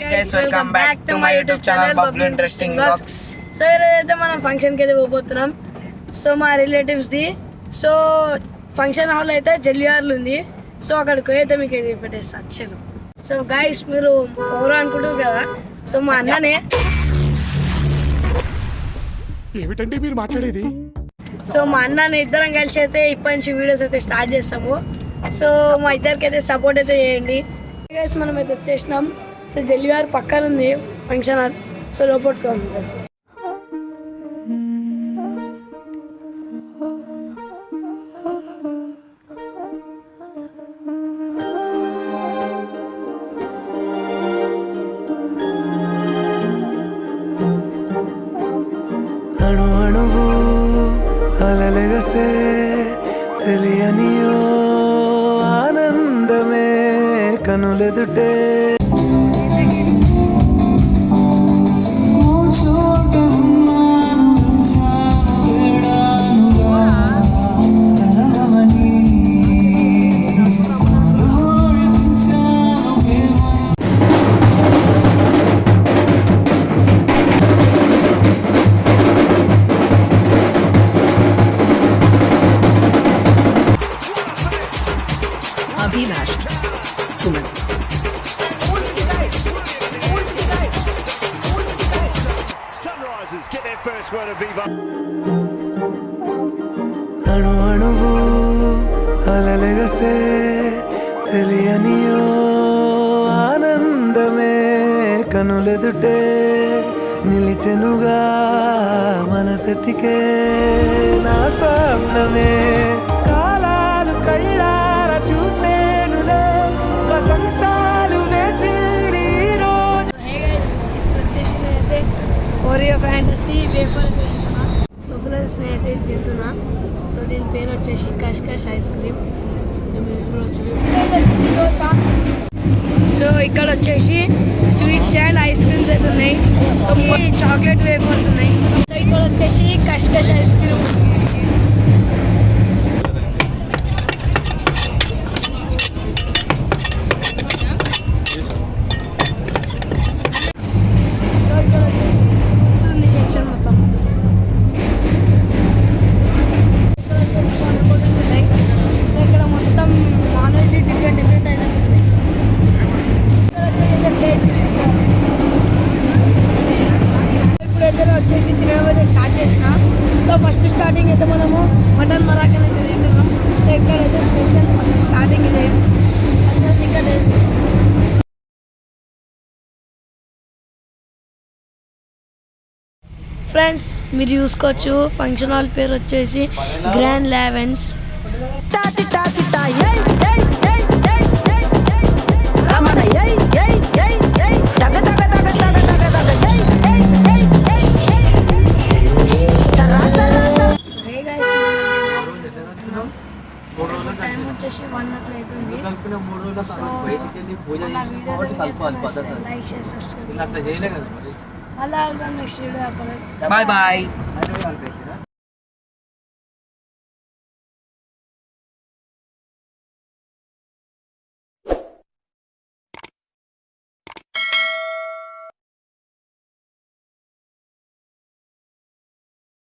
guys, welcome back to my YouTube channel Bubblu Interesting Vlogs. So ఈరోజైతే మనం ఫంక్షన్కి అయితే పోతున్నాం. సో మా రిలేటివ్స్ది. సో ఫంక్షన్ హాల్ అయితే జల్లియార్లు ఉంది. సో అక్కడికి అయితే మీకు ఇది పెట్టేస్తా వచ్చాను. సో గైస్ మీరు ఎవరు అనుకుంటారు కదా, సో మా అన్ననే. ఏమిటండి మీరు మాట్లాడేది? సో మా అన్నని ఇద్దరం కలిసి అయితే ఇప్పటి నుంచి వీడియోస్ అయితే స్టార్ట్ చేస్తాము. సో మా ఇద్దరికి అయితే సపోర్ట్ అయితే చేయండి గైస్. మనం అయితే వచ్చేసినాం. సో జల్లియార్ పక్కన ఉంది ఫంక్షన్ హాల్. సో లోపలికి ఉంటుంది. అణు అణువు అలలెగసే తెలియనియో ఆనందమే కనులెదుటే Abhilash Suman. Sunrisers get their first word of Viva. అణు అణువు అలలెగసే తెలియనియో ఆనందమే కనులెదుటే నిలిచెనుగా మనసెతికే నా స్వప్నమే కాలాలు కళ్ళార చూసేనులే వసంతాలు వేచింది రోజు. హే గైస్, వచ్చేసి నేనైతే ఓరియో ఫ్యాంటసీ వేఫర్ అయితే తింటున్నా. ఫ్రెండ్స్ నేనైతే తింటున్నా. సో దీని పేరు వచ్చేసి కష్కష్ ఐస్ క్రీమ్. సో మీరు కూడా వచ్చేసి దోశ. సో ఇక్కడ వచ్చేసి స్వీట్స్ అండ్ ఐస్ క్రీమ్స్ అయితే ఉన్నాయి. సో చాక్లెట్ వేఫర్స్ ఉన్నాయి. సో ఇక్కడ వచ్చేసి కష్కష్ ఐస్ క్రీమ్. సో ఇక్కడ వచ్చేసి సెక్షన్ మొత్తం. ఇక్కడ వచ్చేసి వాటర్ బాటిల్స్ ఉన్నాయి. సో ఇక్కడ మొత్తం నాన్ వెజ్ డిఫరెంట్ ఐటమ్స్ ఉన్నాయి. ఇక్కడ వచ్చేసి ప్లేస్ తీసుకోవాలి. ఇప్పుడైతే వచ్చేసి తినడం అయితే స్టార్ట్ చేసిన. సో ఫస్ట్ స్టార్టింగ్ అయితే మనము మటన్ మరాకన్ అయితే తింటున్నాం. సో ఇక్కడైతే స్పెషల్ ఫస్ట్ స్టార్టింగ్ ఇదే. ఇంకా ఫ్రెండ్స్ మీరు చూసుకోవచ్చు ఫంక్షన్ హాల్ పేరు వచ్చేసి గ్రాండ్ లావెన్స్. టైం వచ్చేసి 1 అవుతుంది. సో నా వీడియో లైక్ చేసి సబ్స్క్రైబ్. అలా నెక్స్ట్ వీడియో. Bye bye.